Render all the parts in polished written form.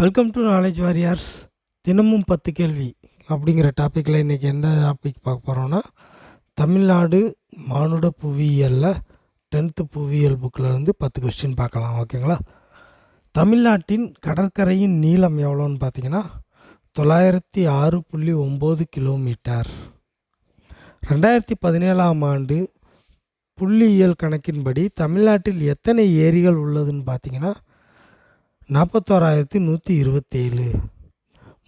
Welcome to knowledge warriors. தினமும் 10 கேள்வி அப்படிங்கிற டாப்பிக்கில் இன்றைக்கி என்ன டாபிக் பார்க்க போகிறோன்னா, தமிழ்நாடு மானுட புவியியலில் 10th புவியியல் புக்கில் இருந்து 10 கொஸ்டின் பார்க்கலாம். ஓகேங்களா? தமிழ்நாட்டின் கடற்கரையின் நீளம் எவ்வளோன்னு பார்த்தீங்கன்னா 906.9 கிலோமீட்டர். 2017ஆம் ஆண்டு புள்ளியியல் கணக்கின்படி தமிழ்நாட்டில் எத்தனை ஏரிகள் உள்ளதுன்னு பார்த்தீங்கன்னா 41,127.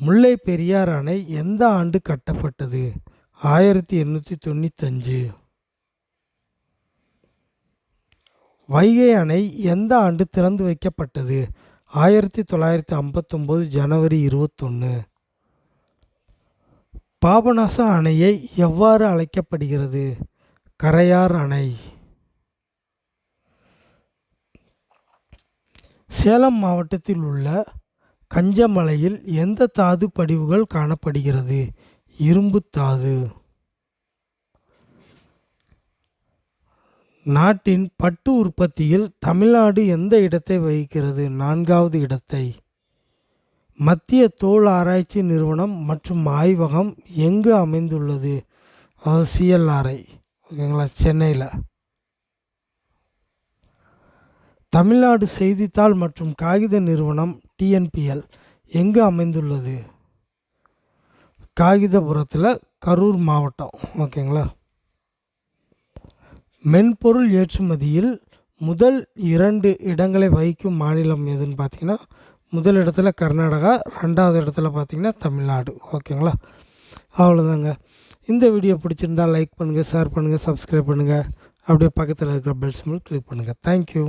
முல்லை பெரியார் அணை எந்த ஆண்டு கட்டப்பட்டது? 1895. வைகை அணை எந்த ஆண்டு திறந்து வைக்கப்பட்டது? 1959 ஜனவரி 21. பாபநாச அணையை எவ்வாறு அழைக்கப்படுகிறது? கரையார் அணை. சேலம் மாவட்டத்தில் உள்ள கஞ்சமலையில் எந்த தாது படிவுகள் காணப்படுகிறது? இரும்பு தாது. நாட்டின் பட்டு உற்பத்தியில் தமிழ்நாடு எந்த இடத்தை வகிக்கிறது? 4வது இடத்தை. மத்திய தோல் ஆராய்ச்சி நிறுவனம் மற்றும் ஆய்வகம் எங்கு அமைந்துள்ளது? CLRI. ஓகேங்களா, சென்னையில். தமிழ்நாடு செய்தித்தாள் மற்றும் காகித நிறுவனம் TNPL எங்கு அமைந்துள்ளது? காகிதபுரத்தில், கரூர் மாவட்டம். ஓகேங்களா? மென்பொருள் ஏற்றுமதியில் முதல் 2 இடங்களை வகிக்கும் மாநிலம் எதுன்னு பார்த்தீங்கன்னா, முதல் இடத்துல கர்நாடகா, 2வது இடத்துல பார்த்தீங்கன்னா தமிழ்நாடு. ஓகேங்களா? அவ்வளோதாங்க. இந்த வீடியோ பிடிச்சிருந்தால் லைக் பண்ணுங்கள், ஷேர் பண்ணுங்கள், சப்ஸ்கிரைப் பண்ணுங்கள். அப்படியே பக்கத்தில் இருக்கிற பெல் சிம்பிள் கிளிக் பண்ணுங்கள். தேங்க்யூ.